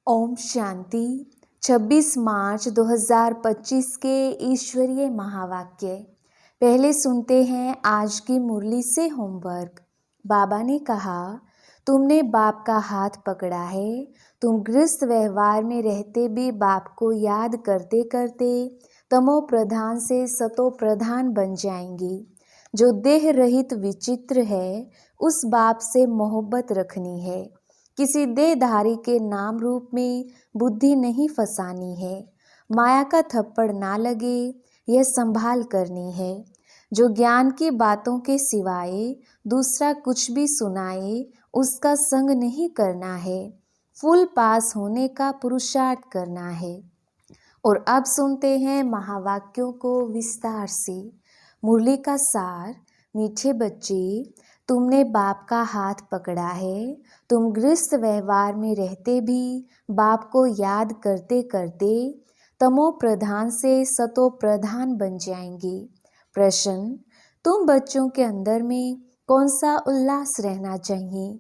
ओम शांति। 26 मार्च 2025 के ईश्वरीय महावाक्य। पहले सुनते हैं आज की मुरली से होमवर्क। बाबा ने कहा, तुमने बाप का हाथ पकड़ा है। तुम गृहस्थ व्यवहार में रहते भी बाप को याद करते करते तमो प्रधान से सतो प्रधान बन जाएंगी। जो देह रहित विचित्र है, उस बाप से मोहब्बत रखनी है। किसी देहधारी के नाम रूप में बुद्धि नहीं फंसानी है। माया का थप्पड़ ना लगे, यह संभाल करनी है। जो ज्ञान की बातों के सिवाय दूसरा कुछ भी सुनाए, उसका संग नहीं करना है। फुल पास होने का पुरुषार्थ करना है। और अब सुनते हैं महावाक्यों को विस्तार से। मुरली का सार। मीठे बच्चे, तुमने बाप का हाथ पकड़ा है। तुम गृहस्थ व्यवहार में रहते भी बाप को याद करते करते तमो प्रधान से सतो प्रधान बन जाएंगे। प्रश्न, तुम बच्चों के अंदर में कौन सा उल्लास रहना चाहिए?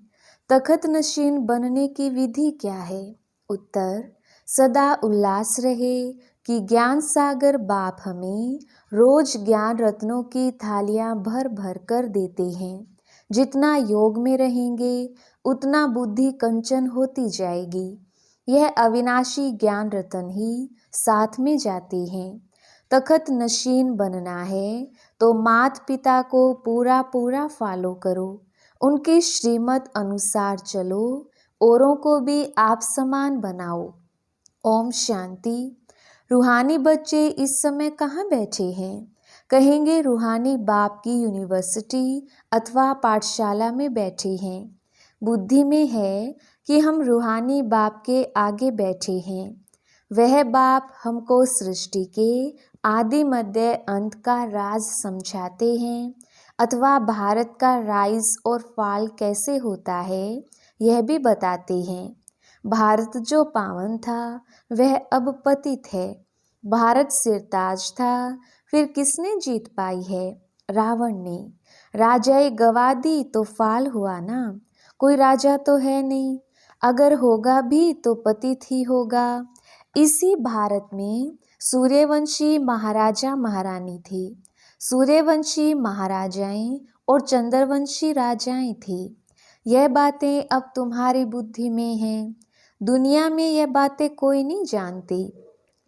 तखत नशीन बनने की विधि क्या है? उत्तर, सदा उल्लास रहे कि ज्ञान सागर बाप हमें रोज ज्ञान रत्नों की थालियां भर भर कर देते हैं। जितना योग में रहेंगे उतना बुद्धि कंचन होती जाएगी। यह अविनाशी ज्ञान रत्न ही साथ में जाते हैं। तखत नशीन बनना है तो माता पिता को पूरा पूरा फॉलो करो। उनकी श्रीमत अनुसार चलो। औरों को भी आप समान बनाओ। ओम शांति। रूहानी बच्चे इस समय कहाँ बैठे हैं? कहेंगे रूहानी बाप की यूनिवर्सिटी अथवा पाठशाला में बैठे हैं। बुद्धि में है कि हम रूहानी बाप के आगे बैठे हैं। वह बाप हमको सृष्टि के आदि मध्य अंत का राज समझाते हैं, अथवा भारत का राइज और फॉल कैसे होता है यह भी बताते हैं। भारत जो पावन था वह अब पतित है। भारत सिरताज था, फिर किसने जीत पाई है? रावण ने। राजाई गवा दी तो फाल हुआ ना। कोई राजा तो है नहीं। अगर होगा भी तो पतित ही होगा। इसी भारत में सूर्यवंशी महाराजा महारानी थे। सूर्यवंशी महाराजाएं और चंद्रवंशी राजाएं थी। यह बातें अब तुम्हारी बुद्धि में हैं। दुनिया में यह बातें कोई नहीं जानती।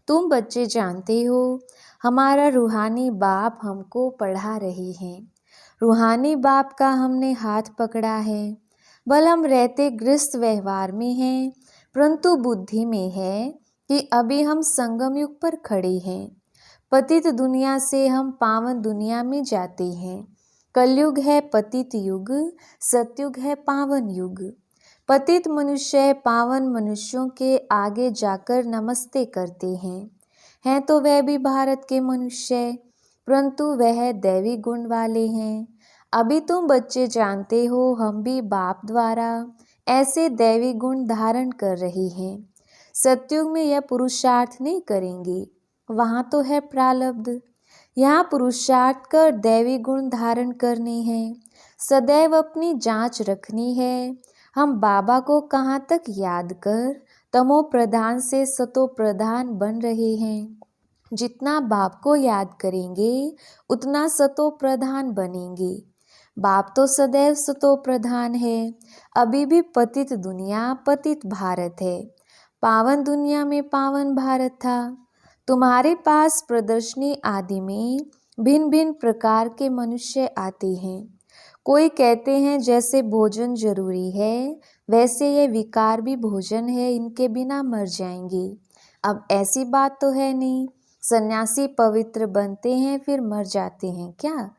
तुम बच्चे जानते हो। हमारा रूहानी बाप हमको पढ़ा रहे हैं। रूहानी बाप का हमने हाथ पकड़ा है। बल हम रहते गृहस्थ व्यवहार में हैं, परंतु बुद्धि में है कि अभी हम संगम युग पर खड़े हैं। पतित दुनिया से हम पावन दुनिया में जाते हैं। कलयुग है पतित युग, सतयुग है पावन युग। पतित मनुष्य पावन मनुष्यों के आगे जाकर नमस्ते करते हैं तो वह भी भारत के मनुष्य, परंतु वह दैवी गुण वाले हैं। अभी तुम बच्चे जानते हो, हम भी बाप द्वारा ऐसे दैवी गुण धारण कर रहे हैं। सतयुग में यह पुरुषार्थ नहीं करेंगे, वहाँ तो है प्रारब्ध। यहाँ पुरुषार्थ कर दैवी गुण धारण करने हैं। सदैव अपनी जांच रखनी है। हम बाबा को कहाँ तक याद कर तमो प्रधान से सतो प्रधान बन रहे हैं। जितना बाप को याद करेंगे उतना सतो प्रधान बनेंगे। बाप तो सदैव सतो प्रधान है। अभी भी पतित दुनिया पतित भारत है। पावन दुनिया में पावन भारत था। तुम्हारे पास प्रदर्शनी आदि में भिन्न भिन्न प्रकार के मनुष्य आते हैं। कोई कहते हैं जैसे भोजन जरूरी है, वैसे ये विकार भी भोजन है, इनके बिना मर जाएंगे। अब ऐसी बात तो है नहीं। सन्यासी पवित्र बनते हैं फिर मर जाते हैं क्या?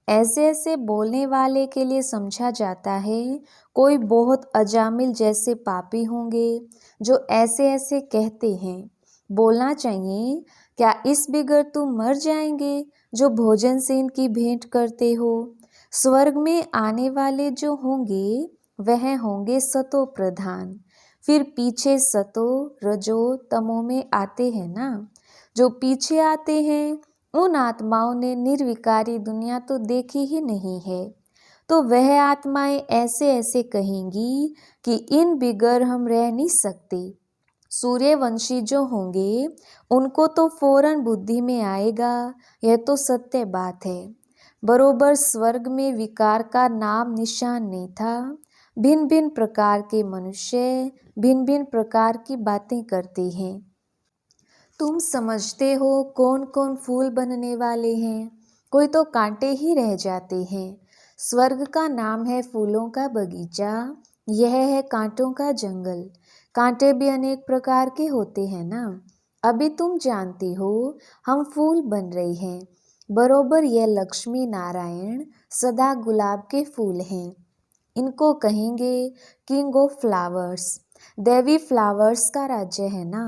ऐसे ऐसे बोलने वाले के लिए समझा जाता है कोई बहुत अजामिल जैसे पापी होंगे जो ऐसे ऐसे कहते हैं। बोलना चाहिए, क्या इस बिगर तुम मर जाएंगे जो भोजन से इनकी भेंट करते हो? स्वर्ग में आने वाले जो होंगे वह होंगे सतो प्रधान। फिर पीछे सतो रजो तमो में आते हैं ना। जो पीछे आते हैं उन आत्माओं ने निर्विकारी दुनिया तो देखी ही नहीं है, तो वह आत्माएं ऐसे ऐसे कहेंगी कि इन बिगर हम रह नहीं सकते। सूर्यवंशी जो होंगे उनको तो फौरन बुद्धि में आएगा, यह तो सत्य बात है। बरोबर स्वर्ग में विकार का नाम निशान नहीं था। भिन्न भिन्न प्रकार के मनुष्य भिन्न भिन्न प्रकार की बातें करते हैं। तुम समझते हो कौन कौन फूल बनने वाले हैं? कोई तो कांटे ही रह जाते हैं। स्वर्ग का नाम है फूलों का बगीचा, यह है कांटों का जंगल। कांटे भी अनेक प्रकार के होते हैं ना। अभी तुम जानती हो हम फूल बन रहे हैं। बरोबर यह लक्ष्मी नारायण सदा गुलाब के फूल हैं। इनको कहेंगे king of flowers. Devi flowers का राज्य है ना।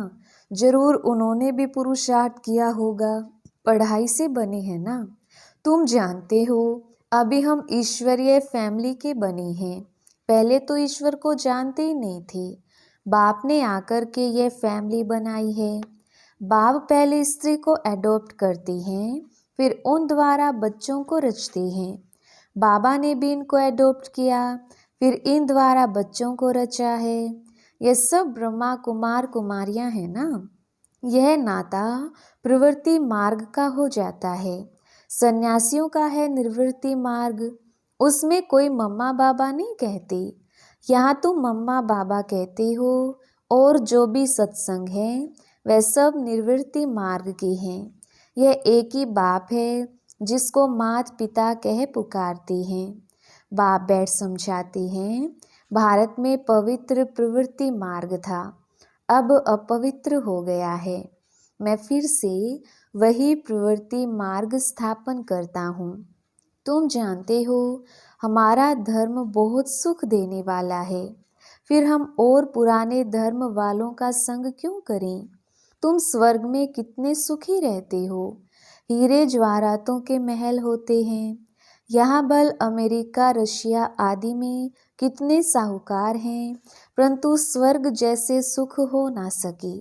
जरूर उन्होंने भी पुरुषार्थ किया होगा, पढ़ाई से बने हैं ना। तुम जानते हो अभी हम ईश्वरीय फैमिली के बने हैं। पहले तो ईश्वर को जानते ही नहीं थे। बाप ने आकर के ये फैमिली बनाई है। बाप पहले स्त्री को एडॉप्ट करते हैं, फिर उन द्वारा बच्चों को रचते हैं। बाबा ने भी इनको एडॉप्ट किया, फिर इन द्वारा बच्चों को रचा है। ये सब ब्रह्मा कुमार कुमारियां हैं ना। यह नाता प्रवृत्ति मार्ग का हो जाता है। सन्यासियों का है निवृत्ति मार्ग। उसमें कोई मम्मा बाबा नहीं कहते। यहाँ तुम मम्मा बाबा कहते हो, और जो भी सत्संग है वह सब निवृत्ति मार्ग के हैं। यह एक ही बाप है जिसको मात पिता कह पुकारते हैं। बाप बैठ समझाते हैं, भारत में पवित्र प्रवृत्ति मार्ग था, अब अपवित्र हो गया है। मैं फिर से वही प्रवृत्ति मार्ग स्थापन करता हूँ। तुम जानते हो हमारा धर्म बहुत सुख देने वाला है, फिर हम और पुराने धर्म वालों का संग क्यों करें? तुम स्वर्ग में कितने सुखी रहते हो। हीरे जवाहरातों के महल होते हैं। यहाँ बल अमेरिका रशिया आदि में कितने साहूकार हैं, परंतु स्वर्ग जैसे सुख हो ना सके।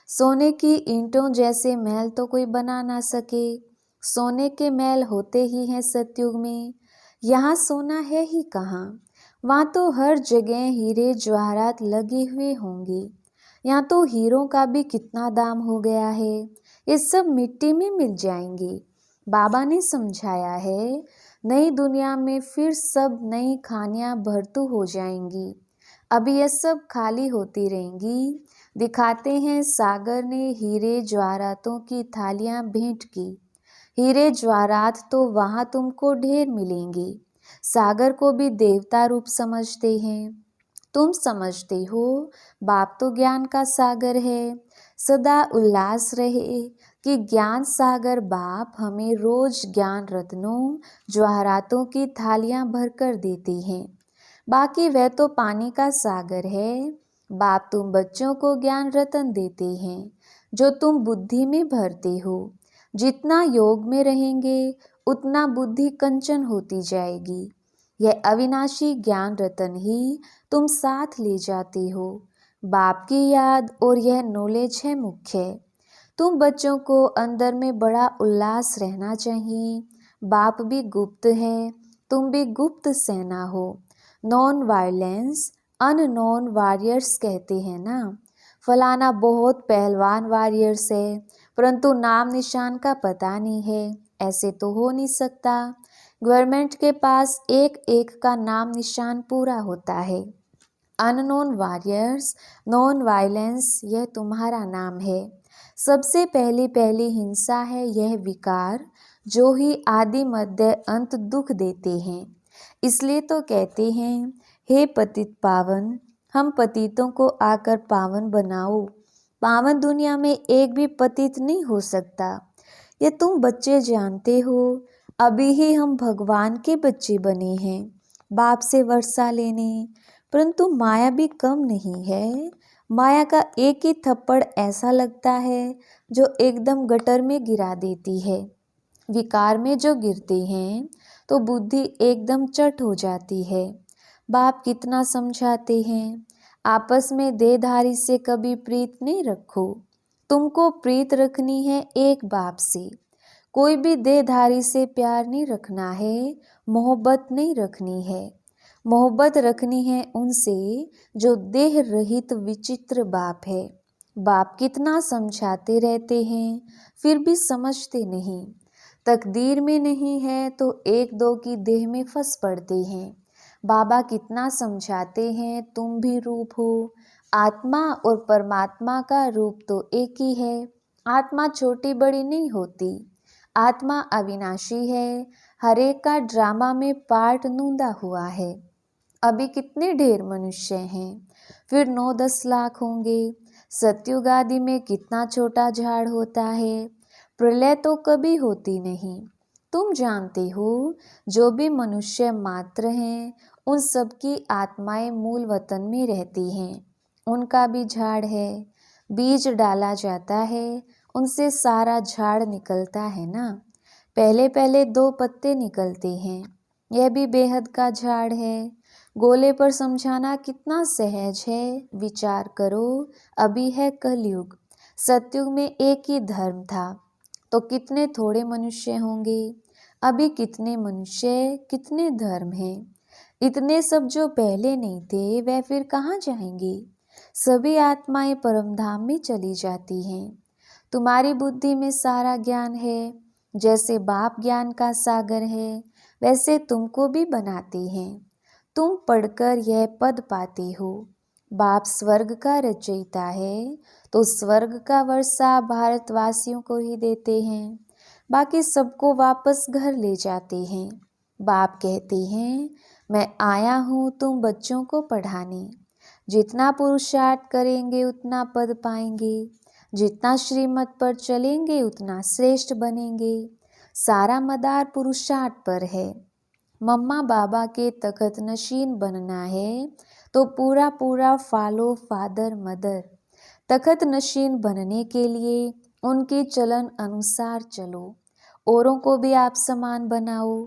सोने की ईंटों जैसे महल तो कोई बना ना सके। सोने के महल होते ही हैं सतयुग में। यहाँ सोना है ही कहाँ। वहाँ तो हर जगह हीरे जवाहरात लगे हुए होंगे। यहाँ तो हीरों का भी कितना दाम हो गया है। ये सब मिट्टी में मिल जाएंगे। बाबा ने समझाया है, नई दुनिया में फिर सब नई खानियाँ भरतू हो जाएंगी। अभी ये सब खाली होती रहेंगी। दिखाते हैं सागर ने हीरे जवाहरातों की थालियाँ भेंट की। हीरे जवाहरात तो वहाँ तुमको ढेर मिलेंगे। सागर को भी देवता रूप समझते हैं। तुम समझते हो बाप तो ज्ञान का सागर है। सदा उल्लास रहे कि ज्ञान सागर बाप हमें रोज ज्ञान रत्नों जवाहरातों की थालियां भरकर देते हैं। बाकी वह तो पानी का सागर है। बाप तुम बच्चों को ज्ञान रत्न देते हैं जो तुम बुद्धि में भरते हो। जितना योग में रहेंगे उतना बुद्धि कंचन होती जाएगी। यह अविनाशी ज्ञान रत्न ही तुम साथ ले जाते हो। बाप की याद और यह नॉलेज है मुख्य। तुम बच्चों को अंदर में बड़ा उल्लास रहना चाहिए। बाप भी गुप्त है, तुम भी गुप्त सेना हो। नॉन वायलेंस अननोन वॉरियर्स कहते हैं ना। फलाना बहुत पहलवान वॉरियर्स है, परंतु नाम निशान का पता नहीं है। ऐसे तो हो नहीं सकता। गवर्नमेंट के पास एक एक का नाम निशान पूरा होता है। अननोन वॉरियर्स, नॉन वायलेंस, यह तुम्हारा नाम है। सबसे पहली हिंसा है यह विकार, जो ही आदि मध्य अंत दुख देते हैं। इसलिए तो कहते हैं, हे पतित पावन, हम पतितों को आकर पावन बनाओ। पावन दुनिया में एक भी पतित नहीं हो सकता। ये तुम बच्चे जानते हो। अभी ही हम भगवान के बच्चे बने हैं, बाप से वर्षा लेने। परंतु माया भी कम नहीं है। माया का एक ही थप्पड़ ऐसा लगता है जो एकदम गटर में गिरा देती है। विकार में जो गिरते हैं तो बुद्धि एकदम चट हो जाती है। बाप कितना समझाते हैं, आपस में देहधारी से कभी प्रीत नहीं रखो। तुमको प्रीत रखनी है एक बाप से। कोई भी देहधारी से प्यार नहीं रखना है, मोहब्बत नहीं रखनी है। मोहब्बत रखनी है उनसे जो देह रहित विचित्र बाप है। बाप कितना समझाते रहते हैं, फिर भी समझते नहीं। तकदीर में नहीं है तो एक दो की देह में फंस पड़ते हैं। बाबा कितना समझाते हैं, तुम भी रूप हो। आत्मा और परमात्मा का रूप तो एक ही है। आत्मा छोटी बड़ी नहीं होती। आत्मा अविनाशी है। हर एक का ड्रामा में पार्ट नूंदा हुआ है। अभी कितने ढेर मनुष्य हैं, फिर 9-10 लाख होंगे। सतयुग आदि में कितना छोटा झाड़ होता है। प्रलय तो कभी होती नहीं। तुम जानते हो, जो भी मनुष्य मात्र हैं, उन सबकी आत्माएं मूल वतन में रहती हैं। उनका भी झाड़ है। बीज डाला जाता है, उनसे सारा झाड़ निकलता है ना। पहले पहले 2 पत्ते निकलते हैं। यह भी बेहद का झाड़ है। गोले पर समझाना कितना सहज है। विचार करो, अभी है कलयुग। सतयुग में एक ही धर्म था, तो कितने थोड़े मनुष्य होंगे। अभी कितने मनुष्य, कितने धर्म हैं। इतने सब जो पहले नहीं थे, वह फिर कहाँ जाएंगे। सभी आत्माएं परमधाम में चली जाती हैं। तुम्हारी बुद्धि में सारा ज्ञान है। जैसे बाप ज्ञान का सागर है, वैसे तुमको भी बनाते हैं। तुम पढ़कर यह पद पाते हो, बाप स्वर्ग का रचयिता है, तो स्वर्ग का वर्षा भारतवासियों को ही देते हैं। बाकी सबको वापस घर ले जाते हैं। बाप कहते हैं, मैं आया हूँ तुम बच्चों को पढ़ाने। जितना पुरुषार्थ करेंगे उतना पद पाएंगे। जितना श्रीमत पर चलेंगे उतना श्रेष्ठ बनेंगे। सारा मदार पुरुषार्थ पर है। मम्मा बाबा के तखत नशीन बनना है, तो पूरा पूरा फॉलो फादर मदर। तखत नशीन बनने के लिए उनके चलन अनुसार चलो। औरों को भी आप समान बनाओ।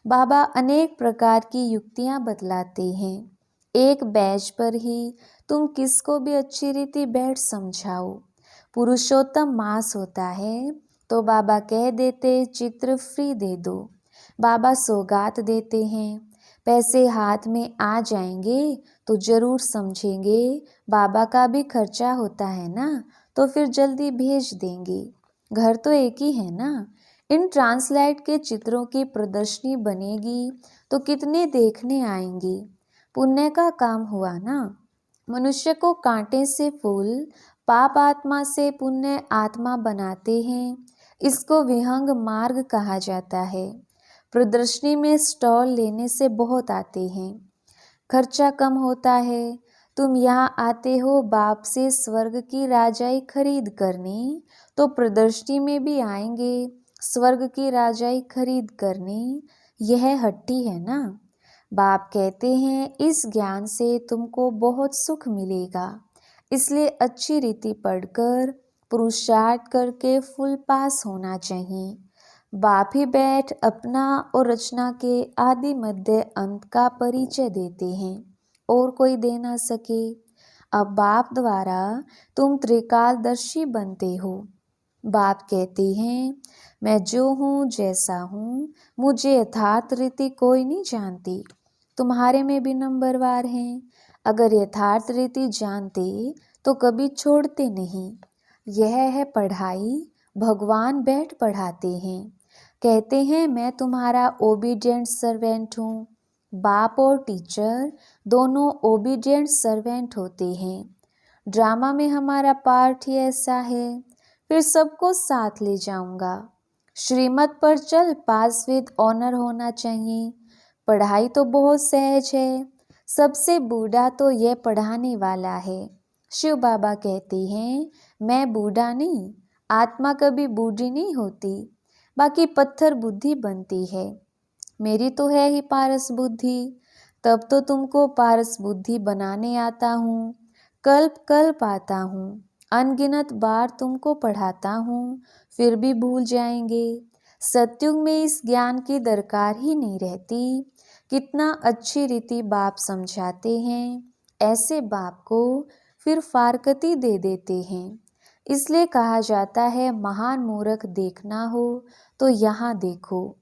बाबा अनेक प्रकार की युक्तियां बतलाते हैं। एक बैच पर ही तुम किसको भी अच्छी रीति बैठ समझाओ। पुरुषोत्तम मास होता है, तो बाबा कह देते चित्र फ्री दे दो। बाबा सौगात देते हैं। पैसे हाथ में आ जाएंगे तो जरूर समझेंगे, बाबा का भी खर्चा होता है ना, तो फिर जल्दी भेज देंगे। घर तो एक ही है ना। इन ट्रांसलाइट के चित्रों की प्रदर्शनी बनेगी तो कितने देखने आएंगे। पुण्य का काम हुआ ना। मनुष्य को कांटे से फूल, पाप आत्मा से पुण्य आत्मा बनाते हैं। इसको विहंग मार्ग कहा जाता है। प्रदर्शनी में स्टॉल लेने से बहुत आते हैं, खर्चा कम होता है। तुम यहाँ आते हो बाप से स्वर्ग की राजाई खरीद करने, तो प्रदर्शनी में भी आएंगे स्वर्ग की राजाई खरीद करने। यह हट्टी है ना। बाप कहते हैं, इस ज्ञान से तुमको बहुत सुख मिलेगा। इसलिए अच्छी रीति पढ़कर पुरुषार्थ करके फुल पास होना चाहिए। बाप ही बैठ अपना और रचना के आदि मध्य अंत का परिचय देते हैं, और कोई दे ना सके। अब बाप द्वारा तुम त्रिकालदर्शी बनते हो। बाप कहते हैं, मैं जो हूँ जैसा हूँ, मुझे यथार्थ रीति कोई नहीं जानती। तुम्हारे में भी नंबरवार हैं। अगर यथार्थ रीति जानते तो कभी छोड़ते नहीं। यह है पढ़ाई। भगवान बैठ पढ़ाते हैं। कहते हैं, मैं तुम्हारा ओबीडिएंट सर्वेंट हूँ। बाप और टीचर दोनों ओबीडिएंट सर्वेंट होते हैं। ड्रामा में हमारा पार्ट ही ऐसा है। फिर सबको साथ ले जाऊंगा। श्रीमत पर चल, पास विद ऑनर होना चाहिए। पढ़ाई तो बहुत सहज है। सबसे बूढ़ा तो यह पढ़ाने वाला है। शिव बाबा कहते हैं, मैं बूढ़ा नहीं, आत्मा कभी बूढ़ी नहीं होती। बाकी पत्थर बुद्धि बनती है। मेरी तो है ही पारस बुद्धि। तब तो तुमको पारस बुद्धि बनाने आता हूँ। कल्प कल्प आता हूँ। अनगिनत बार तुमको पढ़ाता हूँ, फिर भी भूल जाएंगे। सतयुग में इस ज्ञान की दरकार ही नहीं रहती। कितना अच्छी रीति बाप समझाते हैं। ऐसे बाप को फिर फारकती दे देते हैं। इसलिए कहा जाता है, महान मूर्ख देखना हो तो यहाँ देखो।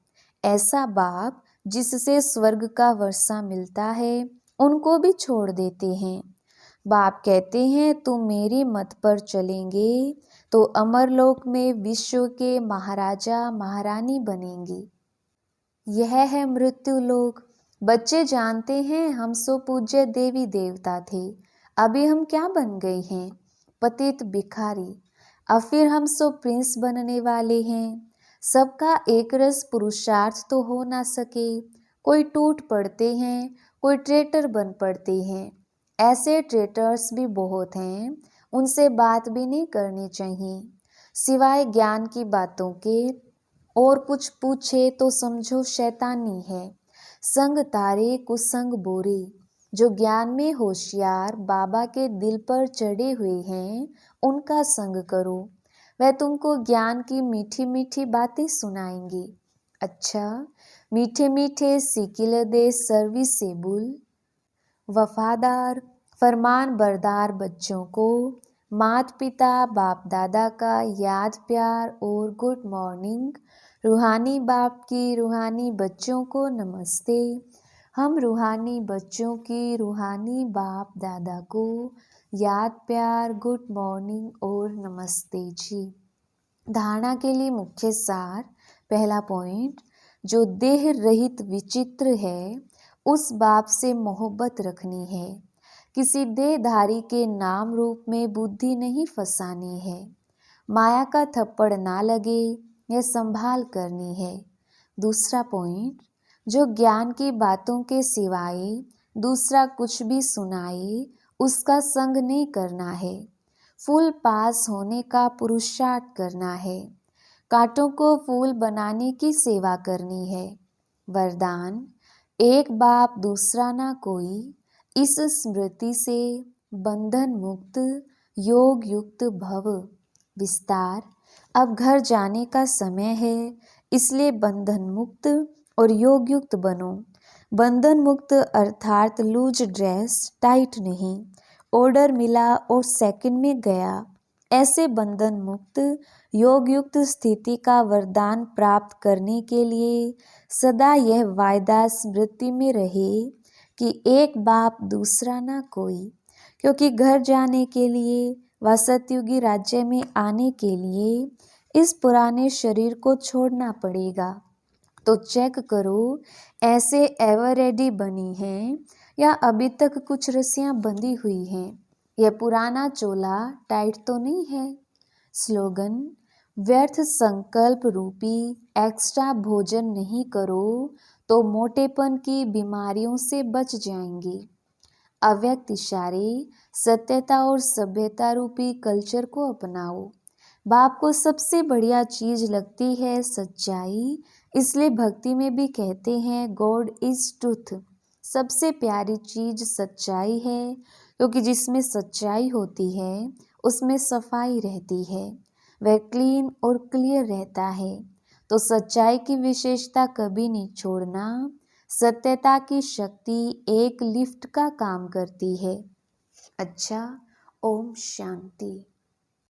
ऐसा बाप जिससे स्वर्ग का वर्षा मिलता है, उनको भी छोड़ देते हैं। बाप कहते हैं तुम मेरी मत पर चलेंगे तो अमरलोक में विश्व के महाराजा महारानी बनेंगे। यह है मृत्यु लोक। बच्चे जानते हैं हम सो पूज्य देवी देवता थे, अभी हम क्या बन गए हैं? पतित भिखारी। अब फिर हम सो प्रिंस बनने वाले हैं। सबका एक रस पुरुषार्थ तो हो ना सके, कोई टूट पड़ते हैं, कोई ट्रेटर बन पड़ते हैं। ऐसे ट्रेटर्स भी बहुत हैं, उनसे बात भी नहीं करनी चाहिए। सिवाय ज्ञान की बातों के और कुछ पूछे तो समझो शैतानी है। संग तारे कुसंग बोरे। जो ज्ञान में होशियार बाबा के दिल पर चढ़े हुए हैं उनका संग करो, वह तुमको ज्ञान की मीठी मीठी बातें सुनाएंगे। अच्छा, मीठे मीठे सिकिल दे सर्विसेबल वफादार फरमान बरदार बच्चों को माता पिता बाप दादा का याद प्यार और गुड मॉर्निंग। रूहानी बाप की रूहानी बच्चों को नमस्ते। हम रूहानी बच्चों की रूहानी बाप दादा को याद प्यार गुड मॉर्निंग और नमस्ते जी। धारणा के लिए मुख्य सार। पहला पॉइंट, जो देह रहित विचित्र है उस बाप से मोहब्बत रखनी है। किसी देहधारी के नाम रूप में बुद्धि नहीं फंसानी है। माया का थप्पड़ ना लगे यह संभाल करनी है। दूसरा पॉइंट, जो ज्ञान की बातों के सिवाय दूसरा कुछ भी सुनाए उसका संग नहीं करना है। फूल पास होने का पुरुषार्थ करना है। कांटों को फूल बनाने की सेवा करनी है। वरदान, एक बाप दूसरा ना कोई। इस स्मृति से बंधन मुक्त योग युक्त भव। विस्तार, अब घर जाने का समय है, इसलिए बंधन मुक्त और योग युक्त बनो। बंधन मुक्त अर्थात लूज ड्रेस, टाइट नहीं। ऑर्डर मिला और सेकंड में गया, ऐसे बंधन मुक्त योग युक्त स्थिति का वरदान प्राप्त करने के लिए सदा यह वायदा स्मृति में रहे कि एक बाप दूसरा ना कोई। क्योंकि घर जाने के लिए व सतयुगी राज्य में आने के लिए इस पुराने शरीर को छोड़ना पड़ेगा। तो चेक करो ऐसे एवर रेडी बनी हैं या अभी तक कुछ रस्सियां बंधी हुई हैं। यह पुराना चोला टाइट तो नहीं है। स्लोगन, व्यर्थ संकल्प रूपी एक्स्ट्रा भोजन नहीं करो तो मोटेपन की बीमारियों से बच जाएंगे। अव्यक्त इशारे, सत्यता और सभ्यता रूपी कल्चर को अपनाओ। बाप को सबसे बढ़िया चीज लगती है सच्चाई, इसलिए भक्ति में भी कहते हैं गॉड इज ट्रूथ। सबसे प्यारी चीज सच्चाई है, क्योंकि जिसमें सच्चाई होती है उसमें सफाई रहती है, वह क्लीन और क्लियर रहता है। तो सच्चाई की विशेषता कभी नहीं छोड़ना। सत्यता की शक्ति एक लिफ्ट का काम करती है। अच्छा, ओम शांति।